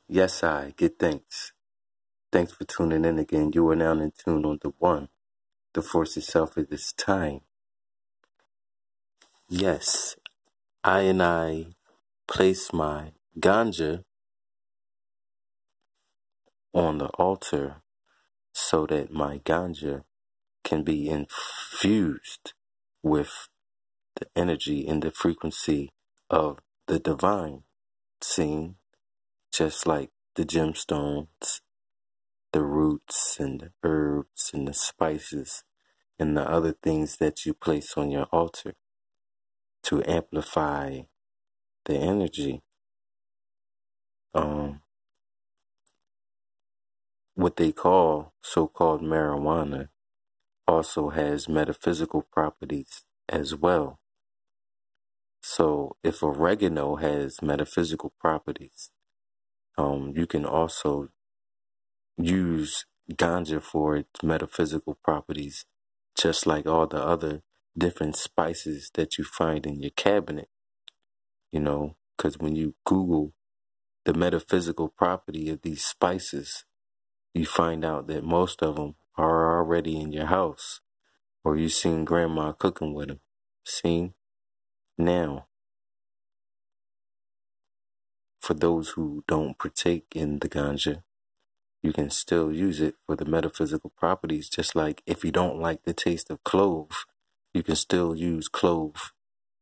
Yes, I get thanks. Thanks for tuning in again. You are now in tune on the one, the force itself at this time. Yes, I place my ganja on the altar so that my ganja can be infused with the energy and the frequency of the divine scene, just like the gemstones, the roots and the herbs and the spices and the other things that you place on your altar to amplify the energy. What they call so-called marijuana also has metaphysical properties as well. So if oregano has metaphysical properties, you can also use ganja for its metaphysical properties, just like all the other different spices that you find in your cabinet, because when you Google the metaphysical property of these spices, you find out that most of them are already in your house, or you've seen grandma cooking with them. See? Now, for those who don't partake in the ganja, you can still use it for the metaphysical properties, just like if you don't like the taste of clove, you can still use clove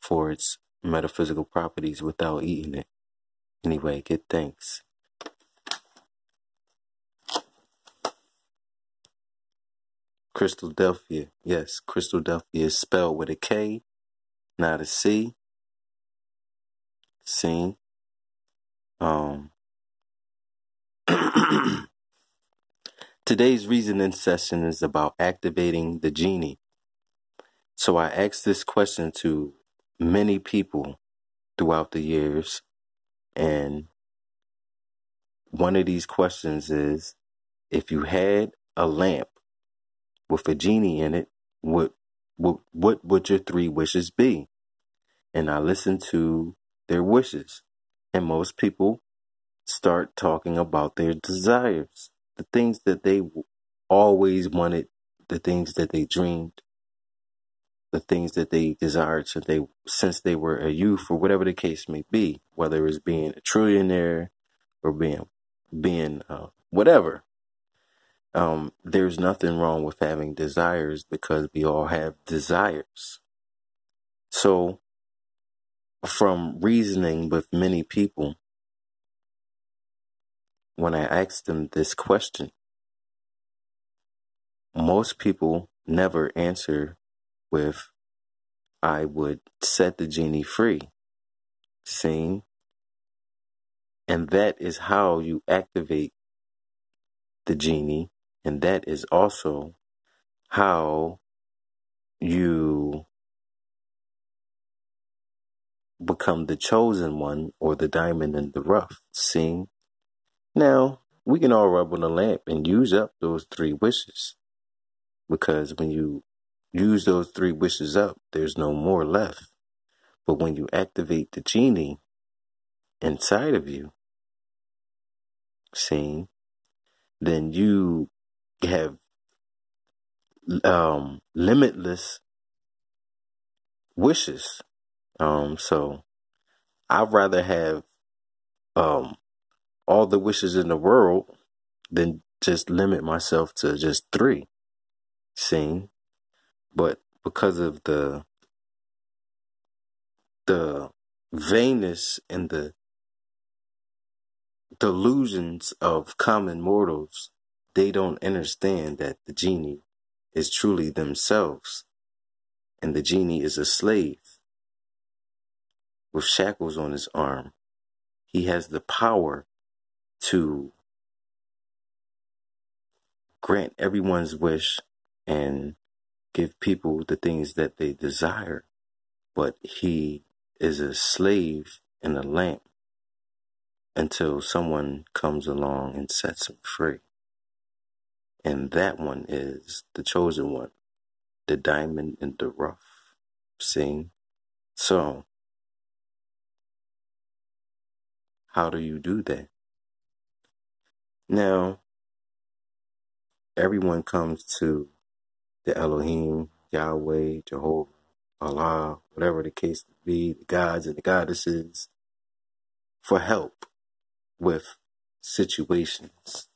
for its metaphysical properties without eating it. Anyway, get thanks. Christadelphia. Yes, Christadelphia is spelled with a K, not a C. See? Today's reasoning session is about activating the genie. So I asked this question to many people throughout the years, and one of these questions is, if you had a lamp with a genie in it, what would your three wishes be? And I listened to their wishes, and most people start talking about their desires, the things that they always wanted, the things that they dreamed, the things that they desired since they were a youth, or whatever the case may be, whether it's being a trillionaire or being whatever. There's nothing wrong with having desires, because we all have desires. So, from reasoning with many people, when I asked them this question, most people never answer with, I would set the genie free. See? And that is how you activate the genie. And that is also how you become the chosen one, or the diamond in the rough. See? Now, we can all rub on a lamp and use up those three wishes, because when you use those three wishes up, there's no more left. But when you activate the genie inside of you, see, then you have limitless wishes. So I'd rather have all the wishes in the world than just limit myself to just three. See? But because of the vainness and the delusions of common mortals, they don't understand that the genie is truly themselves, and the genie is a slave with shackles on his arm. He has the power to grant everyone's wish and give people the things that they desire, but he is a slave in a lamp until someone comes along and sets him free. And that one is the chosen one, the diamond in the rough. See? So, how do you do that? Now, everyone comes to the Elohim, Yahweh, Jehovah, Allah, whatever the case may be, the gods and the goddesses, for help with situations.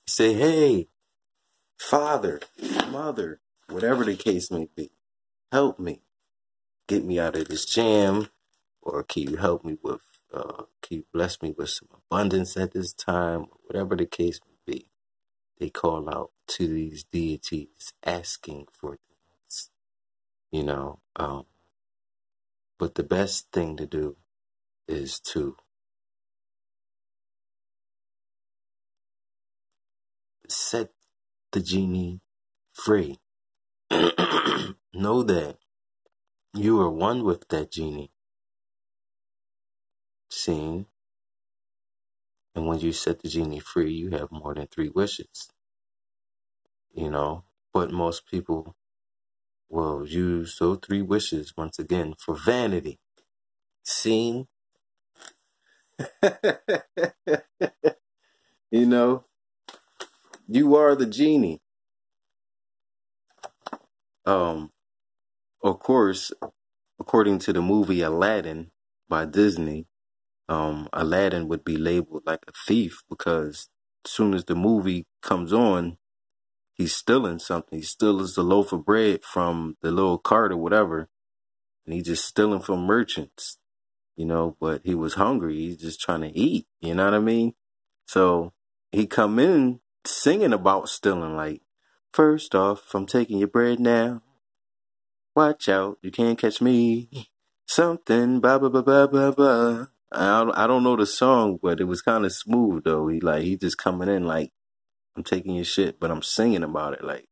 Say, hey, Father, Mother, whatever the case may be, help me. Get me out of this jam, or can you help me with, can you bless me with some abundance at this time, whatever the case may be. They call out to these deities asking for things, you know. But the best thing to do is to set the genie free. Know that you are one with that genie. Seeing, and when you set the genie free, you have more than 3 wishes, you know. But most people will use those 3 wishes once again for vanity. Seeing, you know, you are the genie. Of course, according to the movie Aladdin by Disney, Aladdin would be labeled like a thief because as soon as the movie comes on, he's stealing something. He steals the loaf of bread from the little cart or whatever, and he's just stealing from merchants, you know, but he was hungry. He's just trying to eat, you know what I mean? So he come in singing about stealing, like, first off, I'm taking your bread now. Watch out, you can't catch me. Something, blah, blah, blah, blah, blah, blah. I don't know the song, but it was kind of smooth, though. He just coming in like, I'm taking your shit, but I'm singing about it, like.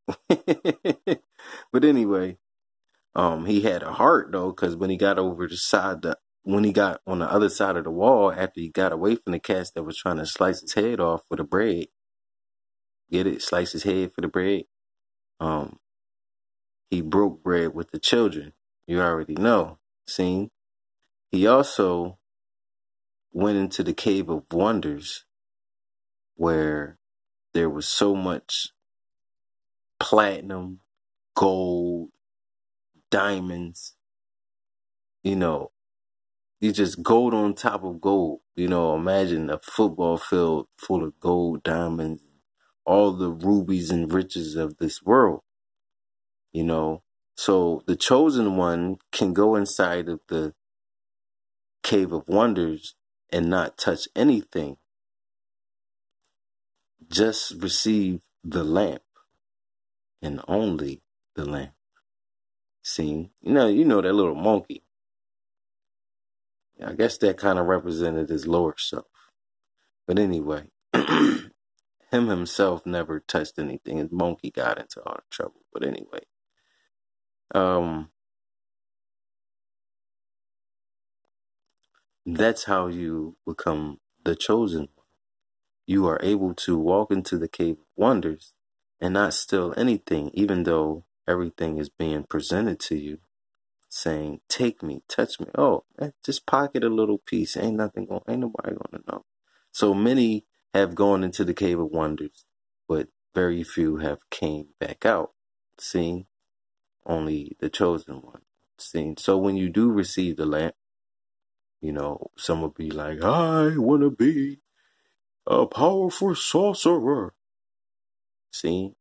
But anyway, he had a heart, though, because when he got over the side, when he got on the other side of the wall, after he got away from the cats that was trying to slice his head off for the bread, get it? Slice his head for the bread. He broke bread with the children. You already know. See? He also went into the Cave of Wonders where there was so much platinum, gold, diamonds, you know, you just gold on top of gold. You know, imagine a football field full of gold, diamonds, all the rubies and riches of this world, you know. So the chosen one can go inside of the Cave of Wonders and not touch anything. Just receive the lamp and only the lamp. See, you know that little monkey. I guess that kind of represented his lower self. But anyway, him himself never touched anything. His monkey got into all the trouble. But anyway, that's how you become the chosen one. You are able to walk into the Cave of Wonders and not steal anything, even though everything is being presented to you, saying, take me, touch me. Oh, just pocket a little piece. Ain't nobody gonna know. So many have gone into the Cave of Wonders, but very few have came back out. Seeing only the chosen one. Seeing. So when you do receive the lamp, you know, some will be like, I want to be a powerful sorcerer. See?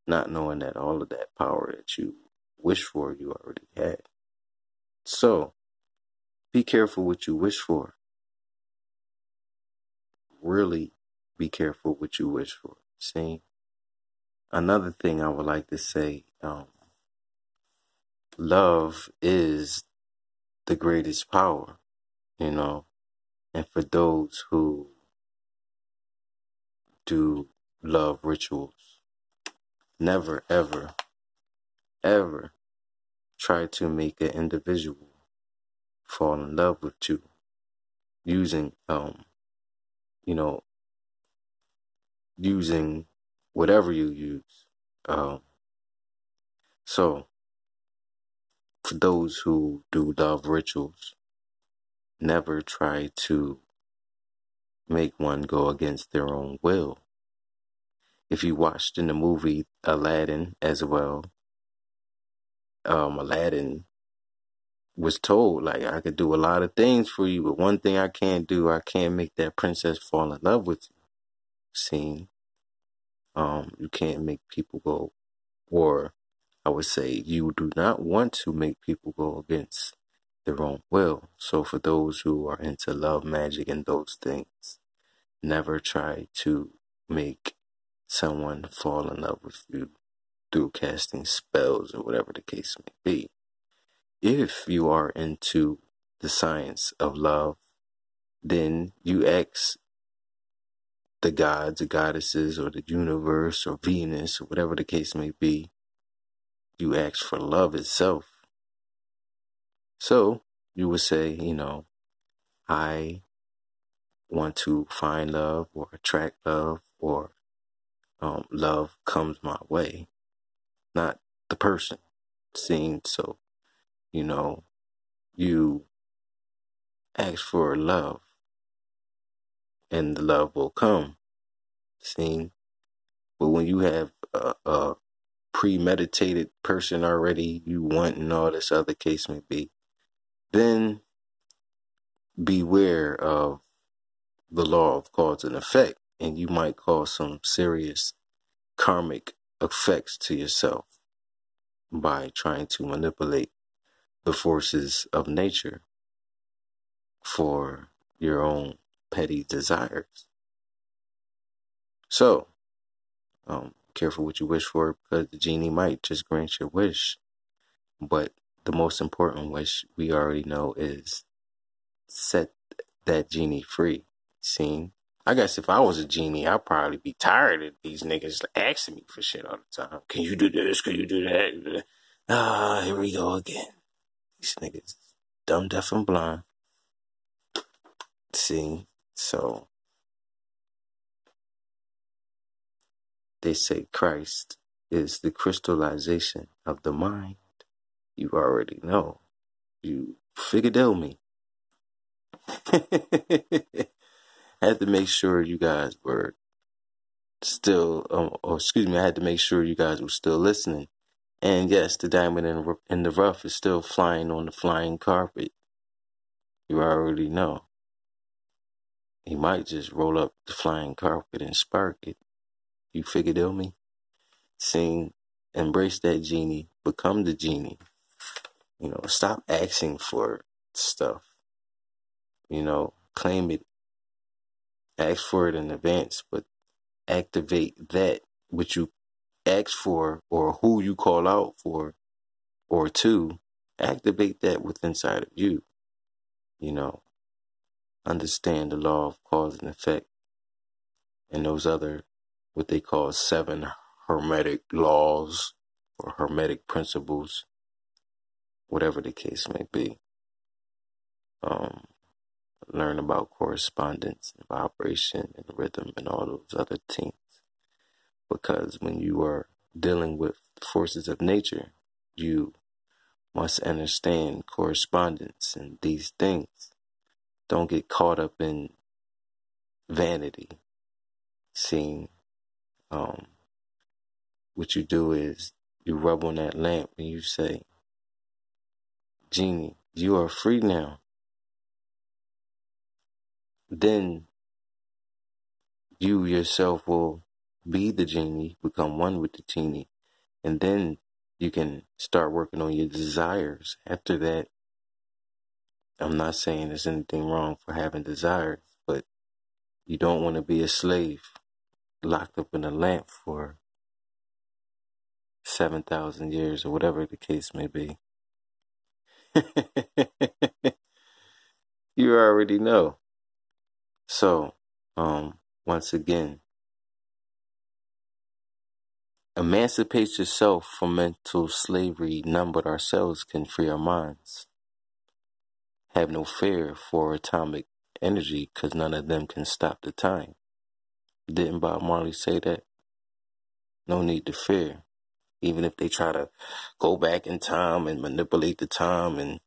Not knowing that all of that power that you wish for, you already had. So, be careful what you wish for. Really be careful what you wish for. See? Another thing I would like to say, love is the greatest power, you know, and for those who do love rituals, never, ever, ever try to make an individual fall in love with you using, you know, using whatever you use. So, for those who do love rituals, never try to make one go against their own will. If you watched in the movie Aladdin as well, Aladdin was told, like, I could do a lot of things for you, but one thing I can't do, I can't make that princess fall in love with you. See, you can't make people go, or I would say you do not want to make people go against their own will. So for those who are into love, magic, and those things, never try to make someone fall in love with you through casting spells or whatever the case may be. If you are into the science of love, then you ask the gods or goddesses or the universe or Venus or whatever the case may be, you ask for love itself. So you would say, I want to find love or attract love, or love comes my way, not the person. Seeing, so, you ask for love and the love will come. Seeing, but when you have a premeditated person already you want and all this other case may be, then beware of the law of cause and effect, and you might cause some serious karmic effects to yourself by trying to manipulate the forces of nature for your own petty desires. So, careful what you wish for, because the genie might just grant your wish. But the most important wish we already know is set that genie free. See? I guess if I was a genie, I'd probably be tired of these niggas asking me for shit all the time. Can you do this? Can you do that? Here we go again. These niggas dumb, deaf, and blind. See? So, they say Christ is the crystallization of the mind. You already know. You figured me. I had to make sure you guys were still, I had to make sure you guys were still listening. And yes, the diamond in the rough is still flying on the flying carpet. You already know. He might just roll up the flying carpet and spark it. You figured me? Sing, embrace that genie, become the genie. Stop asking for stuff. Claim it. Ask for it in advance, but activate that which you ask for, or who you call out for or to. Activate that within inside of you. Understand the law of cause and effect and those other, what they call 7 hermetic laws or hermetic principles, whatever the case may be. Learn about correspondence and vibration and rhythm and all those other things. Because when you are dealing with the forces of nature, you must understand correspondence and these things. Don't get caught up in vanity. Seeing, what you do is you rub on that lamp and you say, Genie, you are free now. Then you yourself will be the genie, become one with the genie, and then you can start working on your desires. After that, I'm not saying there's anything wrong for having desires, but you don't want to be a slave locked up in a lamp for 7,000 years or whatever the case may be. You already know. So, once again, emancipate yourself from mental slavery. None but ourselves can free our minds. Have no fear for atomic energy, because none of them can stop the time. Didn't Bob Marley say that? No need to fear. Even if they try to go back in time and manipulate the time and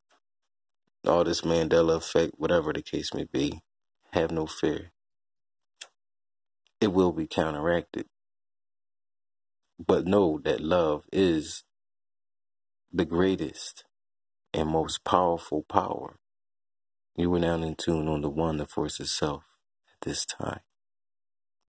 all this Mandela effect, whatever the case may be, have no fear. it will be counteracted. But know that love is the greatest and most powerful power. You are now in tune on the one, the force itself at this time.